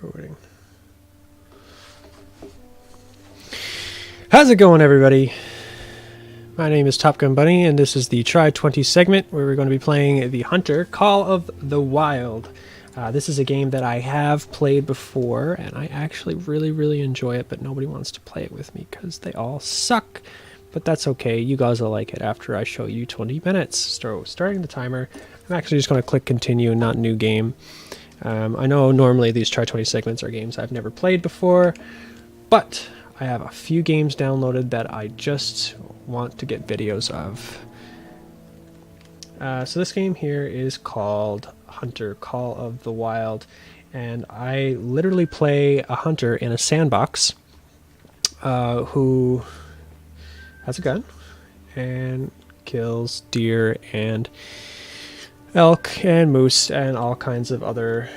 Recording. How's it going, everybody? My name is Top Gun Bunny, and this is the Try 20 segment where we're going to be playing the Hunter Call of the Wild. This is a game that I have played before, and I actually really enjoy it, but nobody wants to play it with me because they all suck. But that's okay, you guys will like it after I show you 20 minutes. So, starting the timer, I'm actually just going to click continue, not new game. I know normally these Try 20 segments are games I've never played before, but I have a few games downloaded that I just want to get videos of. So this game here is called Hunter Call of the Wild, and I literally play a hunter in a sandbox who has a gun and kills deer and elk and moose and all kinds of other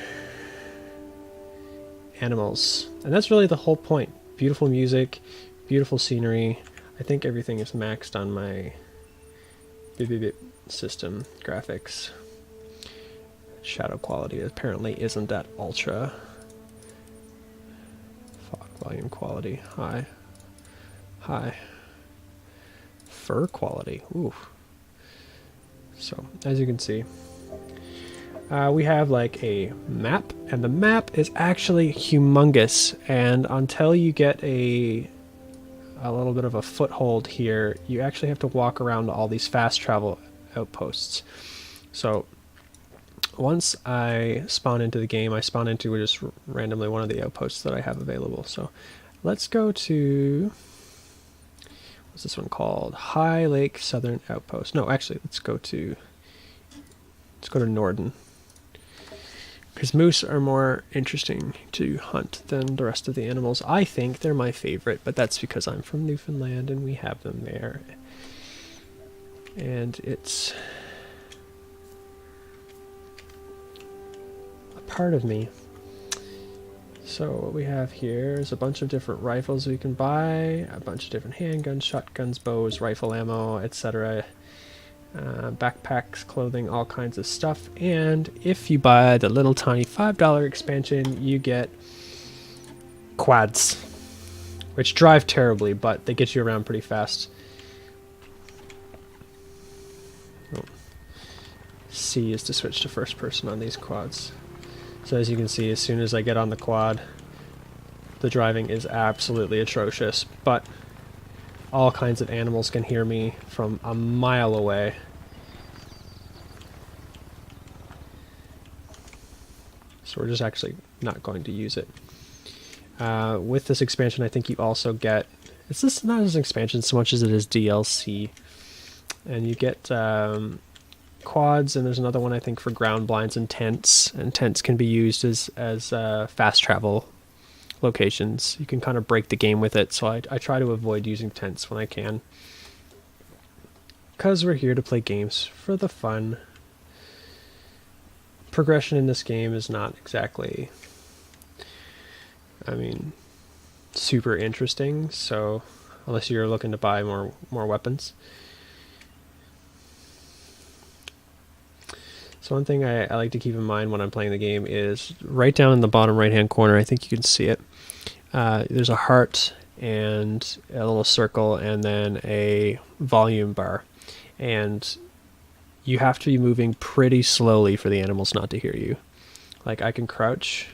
animals. And that's really the whole point. Beautiful music, beautiful scenery. I think everything is maxed on my system graphics. Shadow quality apparently isn't that ultra. Fog volume quality, high. High. Fur quality, ooh. So, as you can see, we have like a map, and the map is actually humongous, and until you get a little bit of a foothold here, you actually have to walk around all these fast travel outposts. So once I spawn into the game, I spawn into just randomly one of the outposts that I have available. So let's go to, what's this one called? High Lake Southern Outpost. No, actually, let's go to Norden, because moose are more interesting to hunt than the rest of the animals. I think they're my favorite, but that's because I'm from Newfoundland and we have them there. And it's a part of me. So what we have here is a bunch of different rifles we can buy, a bunch of different handguns, shotguns, bows, rifle ammo, etc. Backpacks, clothing, all kinds of stuff. And if you buy the little tiny $5 expansion, you get quads, which drive terribly, but they get you around pretty fast. Oh. C is to switch to first person on these quads. So as you can see, as soon as I get on the quad, the driving is absolutely atrocious, but all kinds of animals can hear me from a mile away. So we're just actually not going to use it. With this expansion, I think you also get, it's just not as an expansion so much as it is DLC. And you get quads, and there's another one I think for ground blinds and tents. And tents can be used as fast travel locations. You can kind of break the game with it, so I try to avoid using tents when I can, because we're here to play games for the fun. Progression in this game is not exactly, I mean, super interesting, so unless you're looking to buy more weapons. So one thing I like to keep in mind when I'm playing the game is right down in the bottom right hand corner, I think you can see it, there's a heart and a little circle and then a volume bar, and you have to be moving pretty slowly for the animals not to hear you. Like, I can crouch,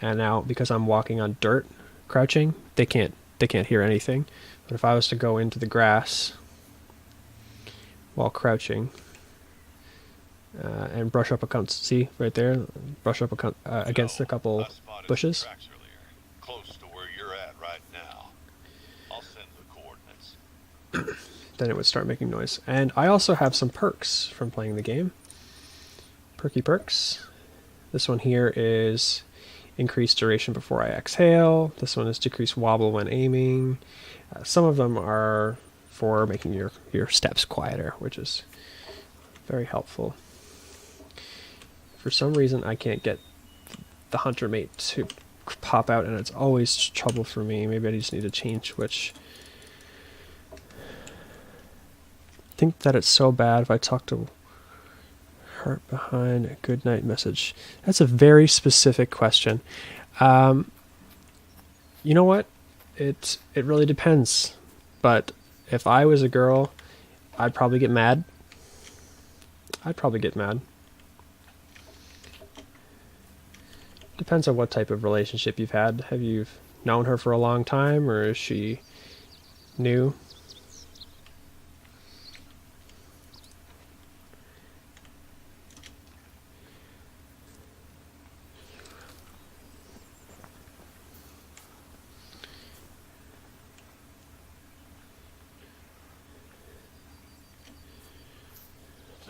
and now because I'm walking on dirt, crouching, they can't hear anything. But if I was to go into the grass while crouching, and brush up see right there, brush up against a couple bushes. Close to where you're at right now. I'll send the coordinates. Then it would start making noise. And I also have some perks from playing the game. Perky perks. This one here is increased duration before I exhale. This one is decreased wobble when aiming. Some of them are for making your steps quieter, which is very helpful. For some reason, I can't get the hunter mate to pop out, and it's always trouble for me. Maybe I just need to change which. I think that it's so bad if I talk to heart behind a good night message? That's a very specific question. You know what? It really depends. But if I was a girl, I'd probably get mad. Depends on what type of relationship you've had. Have you known her for a long time, or is she new?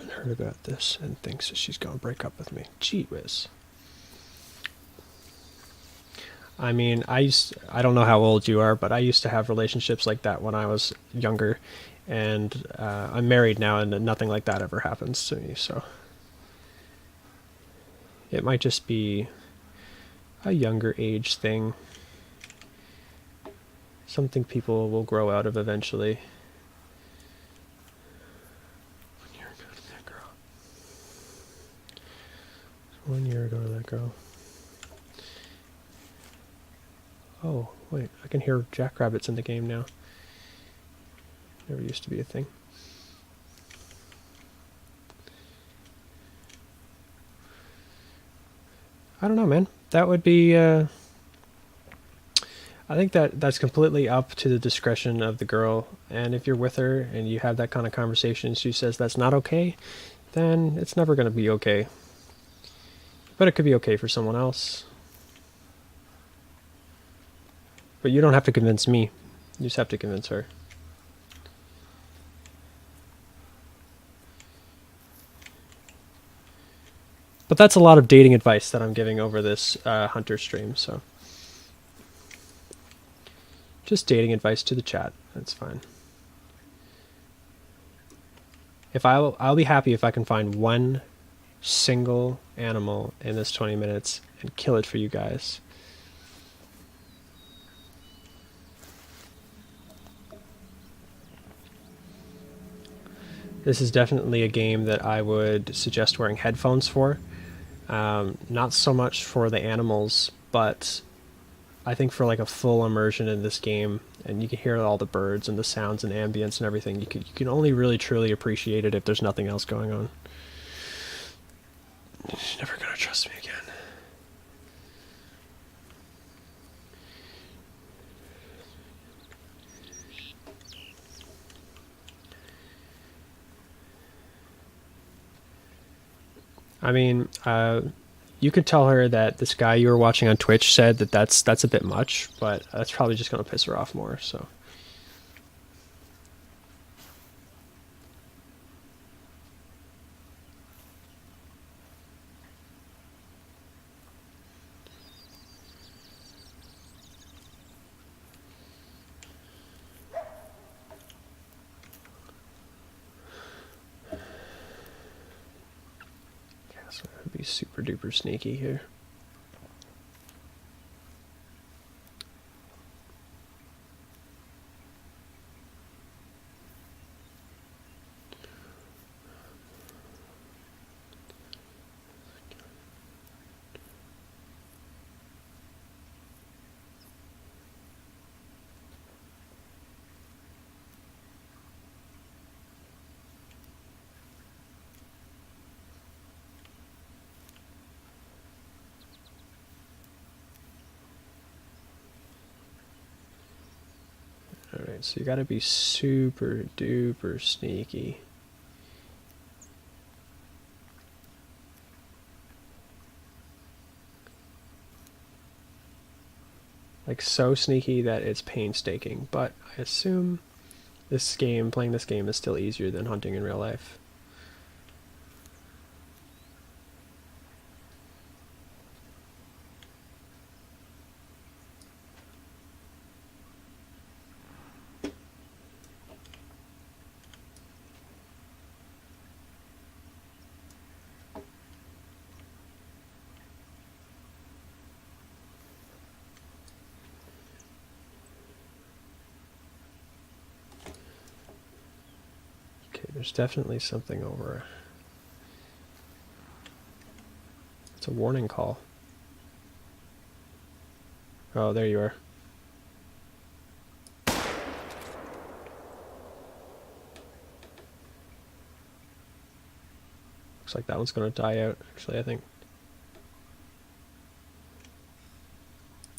I've heard about this and thinks that she's gonna break up with me. Gee whiz. I mean, I don't know how old you are, but I used to have relationships like that when I was younger, and I'm married now, and nothing like that ever happens to me, so it might just be a younger age thing. Something people will grow out of eventually. 1 year ago to that girl. 1 year ago to that girl. Oh, wait, I can hear jackrabbits in the game now. Never used to be a thing. I don't know, man. That would be, I think that's completely up to the discretion of the girl. And if you're with her and you have that kind of conversation and she says that's not okay, then it's never going to be okay. But it could be okay for someone else. But you don't have to convince me. You just have to convince her. But that's a lot of dating advice that I'm giving over this Hunter stream, so just dating advice to the chat. That's fine. If I'll be happy if I can find one single animal in this 20 minutes and kill it for you guys. This is definitely a game that I would suggest wearing headphones for. Not so much for the animals, but I think for like a full immersion in this game, and you can hear all the birds and the sounds and ambience and everything, you can only really truly appreciate it if there's nothing else going on. She's never gonna trust me again. I mean, you could tell her that this guy you were watching on Twitch said that that's a bit much, but that's probably just going to piss her off more, so. So I'm gonna be super duper sneaky here. Alright, so you gotta be super duper sneaky. Like so sneaky that it's painstaking, but I assume playing this game is still easier than hunting in real life. Okay, there's definitely something over It's a warning call. Oh, there you are. Looks like that one's going to die out, actually, I think.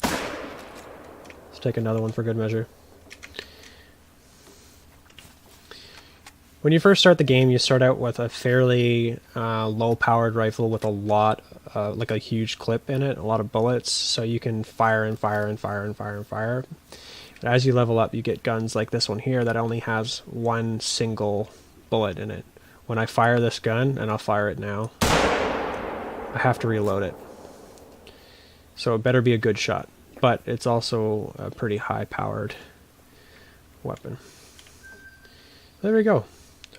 Let's take another one for good measure. When you first start the game, you start out with a fairly low-powered rifle with a lot, like a huge clip in it, a lot of bullets, so you can fire and fire and fire and fire and fire. And as you level up, you get guns like this one here that only has one single bullet in it. When I fire this gun, and I'll fire it now, I have to reload it. So it better be a good shot, but it's also a pretty high-powered weapon. There we go.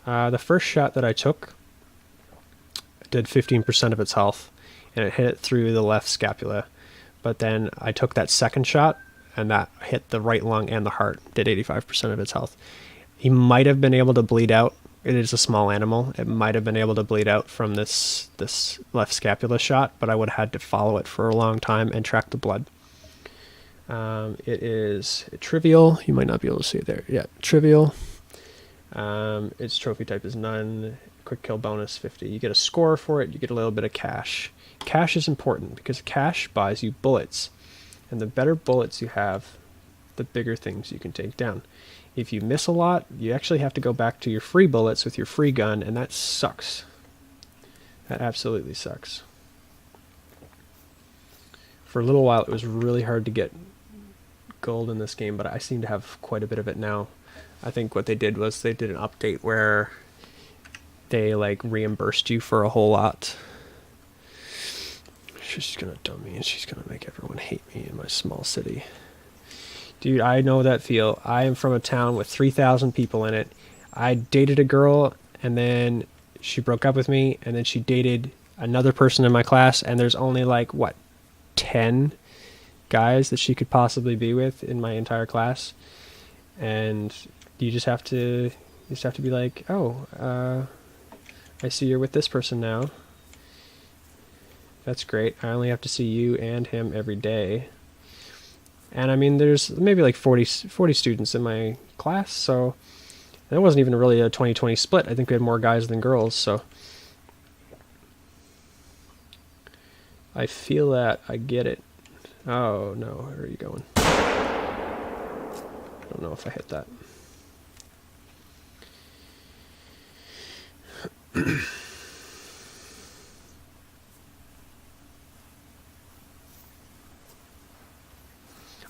The first shot that I took did 15% of its health, and it hit it through the left scapula. But then I took that second shot, and that hit the right lung and the heart, did 85% of its health. He might have been able to bleed out. It is a small animal. It might have been able to bleed out from this left scapula shot, but I would have had to follow it for a long time and track the blood. It is trivial. You might not be able to see it there. Yeah, trivial. Its trophy type is none. Quick kill bonus 50. You get a score for it. You get a little bit of cash. Cash is important because cash buys you bullets, and the better bullets you have, the bigger things you can take down. If you miss a lot, you actually have to go back to your free bullets with your free gun, and that sucks. That absolutely sucks. For a little while, it was really hard to get gold in this game, but I seem to have quite a bit of it now. I think what they did was they did an update where they like reimbursed you for a whole lot. She's gonna dump me and she's gonna make everyone hate me in my small city. Dude, I know that feel. I am from a town with 3,000 people in it. I dated a girl and then she broke up with me, and then she dated another person in my class, and there's only like, what, 10 guys that she could possibly be with in my entire class. And you just have to be like, oh, I see you're with this person now. That's great. I only have to see you and him every day. And I mean, there's maybe like 40 students in my class, so it wasn't even really a 20-20 split. I think we had more guys than girls, so I feel that. I get it. Oh no, where are you going? I don't know if I hit that.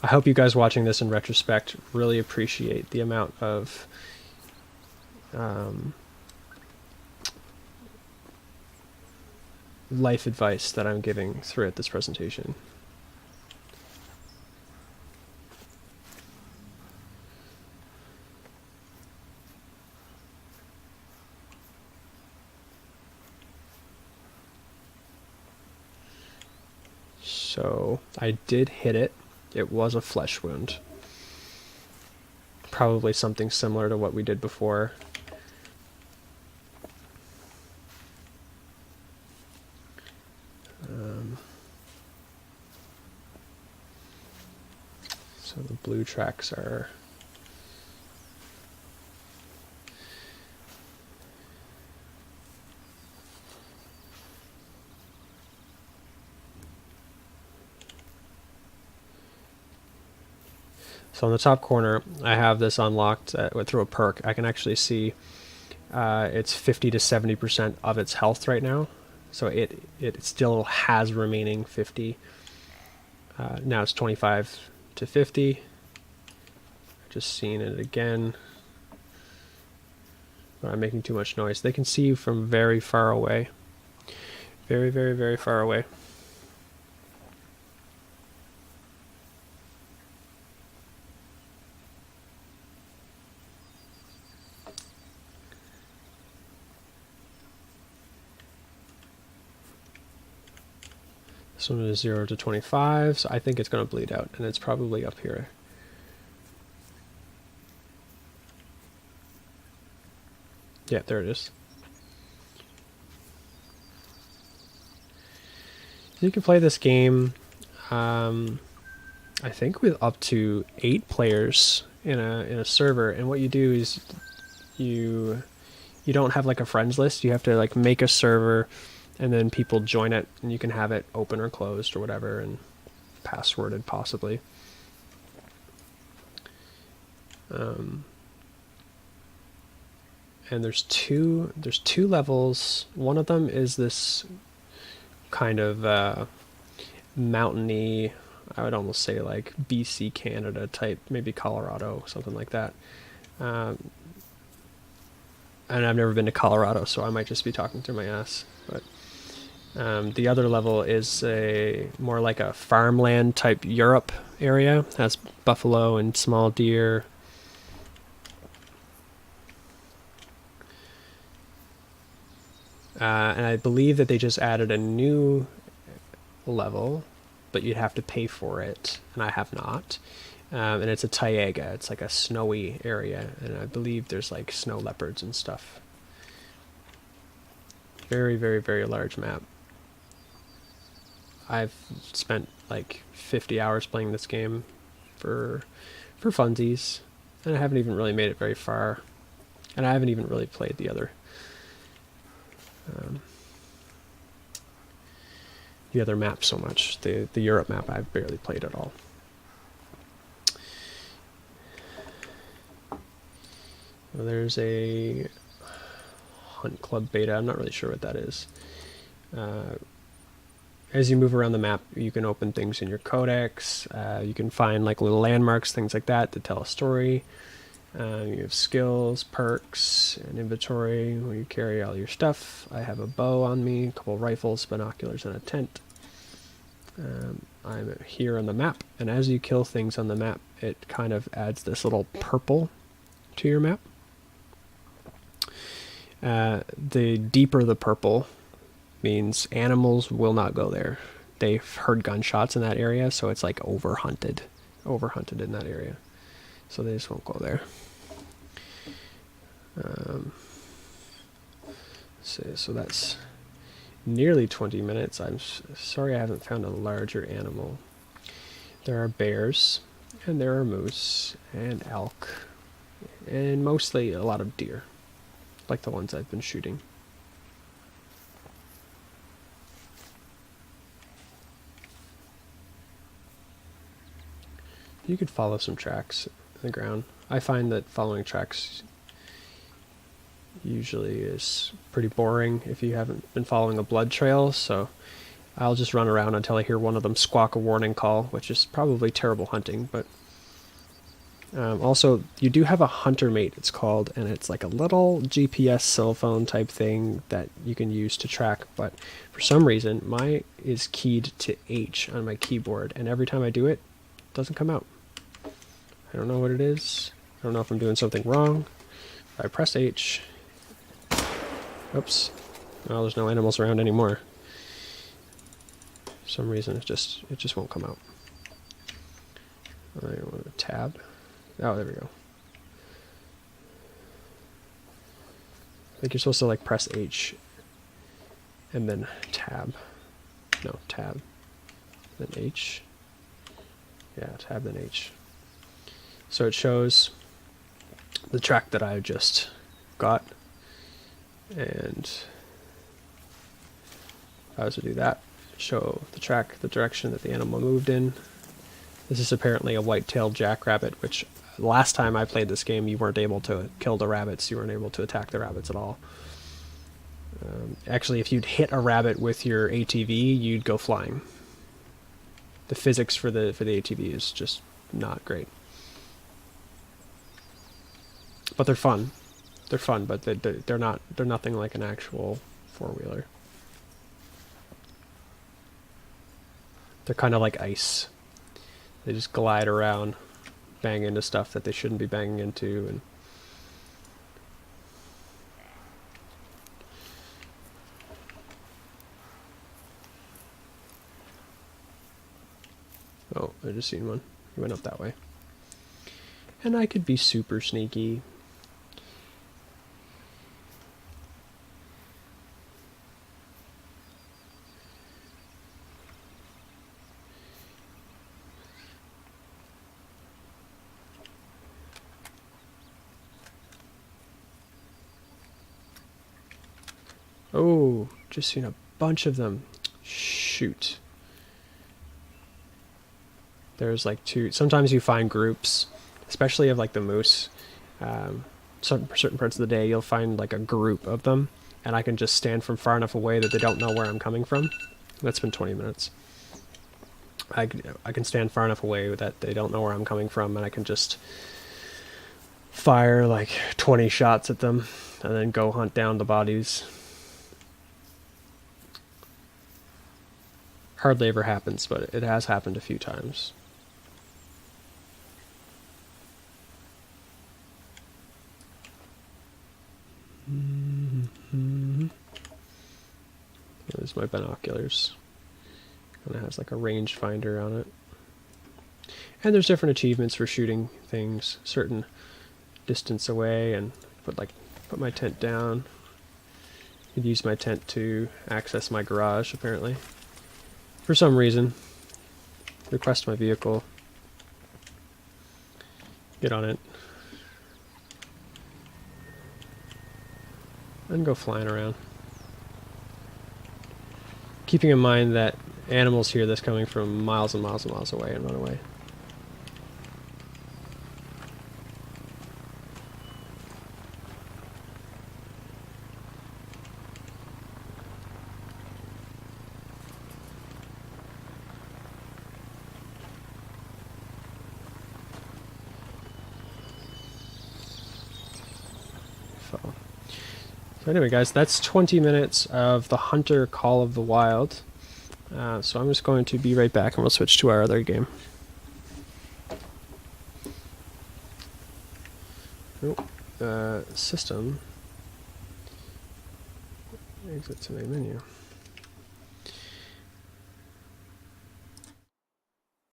I hope you guys watching this in retrospect really appreciate the amount of life advice that I'm giving throughout this presentation. So I did hit it. It was a flesh wound. Probably something similar to what we did before. So the blue tracks are... So in the top corner, I have this unlocked through a perk. I can actually see it's 50 to 70% of its health right now. So it still has remaining 50. Now it's 25 to 50. Just seeing it again. But I'm making too much noise. They can see you from very far away. Very, very, very far away. This one is 0 to 25, so I think it's going to bleed out, and it's probably up here. Yeah, there it is. So you can play this game, I think, with up to 8 players in a server. And what you do is you don't have like a friends list. You have to like make a server, and then people join it, and you can have it open or closed or whatever, and passworded possibly. And there's two levels. One of them is this kind of mountainy, I would almost say like BC, Canada type, maybe Colorado, something like that. And I've never been to Colorado, so I might just be talking through my ass. But the other level is a more like a farmland type Europe area. It has buffalo and small deer. And I believe that they just added a new level, but you'd have to pay for it, and I have not. And it's a taiga. It's like a snowy area, and I believe there's like snow leopards and stuff. Very, very, very large map. I've spent like 50 hours playing this game for funsies, and I haven't even really made it very far. And I haven't even really played the other map so much. The Europe map I've barely played at all. Well, there's a Hunt Club beta. I'm not really sure what that is. As you move around the map, you can open things in your codex. You can find like little landmarks, things like that, to tell a story. You have skills, perks, and inventory where you carry all your stuff. I have a bow on me, a couple rifles, binoculars, and a tent. I'm here on the map, and as you kill things on the map, it kind of adds this little purple to your map. The deeper the purple means animals will not go there. They've heard gunshots in that area, so it's like overhunted in that area. So they just won't go there. So that's nearly 20 minutes. I'm sorry I haven't found a larger animal. There are bears, and there are moose, and elk, and mostly a lot of deer, like the ones I've been shooting. You could follow some tracks in the ground. I find that following tracks usually is pretty boring if you haven't been following a blood trail, so I'll just run around until I hear one of them squawk a warning call, which is probably terrible hunting. But also, you do have a hunter mate, it's called, and it's like a little GPS cell phone type thing that you can use to track, but for some reason mine is keyed to H on my keyboard, and every time I do it, it doesn't come out. I don't know what it is. I don't know if I'm doing something wrong. If I press H, oops, well, there's no animals around anymore. For some reason it just won't come out. I want to tab. Oh, there we go. I think you're supposed to like press H and then tab. No, tab. Then H. Yeah, tab then H. So it shows the track that I just got, and if I was to do that, show the track, the direction that the animal moved in. This is apparently a white-tailed jackrabbit, which last time I played this game you weren't able to kill the rabbits, you weren't able to attack the rabbits at all. Actually, if you'd hit a rabbit with your ATV, you'd go flying. The physics for the ATV is just not great. But they're fun. They're fun, but they're nothing like an actual four-wheeler. They're kind of like ice. They just glide around, bang into stuff that they shouldn't be banging into, and oh, I just seen one. He went up that way. And I could be super sneaky. Oh, just seen a bunch of them. Shoot. There's like two. Sometimes you find groups, especially of like the moose. Certain parts of the day, you'll find like a group of them, and I can just stand from far enough away that they don't know where I'm coming from. That's been 20 minutes. I can stand far enough away that they don't know where I'm coming from, and I can just fire like 20 shots at them, and then go hunt down the bodies. Hardly ever happens, but it has happened a few times. There's my binoculars. And it has like a rangefinder on it. And there's different achievements for shooting things certain distance away, and put my tent down. You could use my tent to access my garage, apparently. For some reason. Request my vehicle. Get on it. And go flying around. Keeping in mind that animals hear this coming from miles and miles and miles away and run away. So anyway, guys, that's 20 minutes of the Hunter Call of the Wild. So I'm just going to be right back, and we'll switch to our other game. System. Exit to main menu.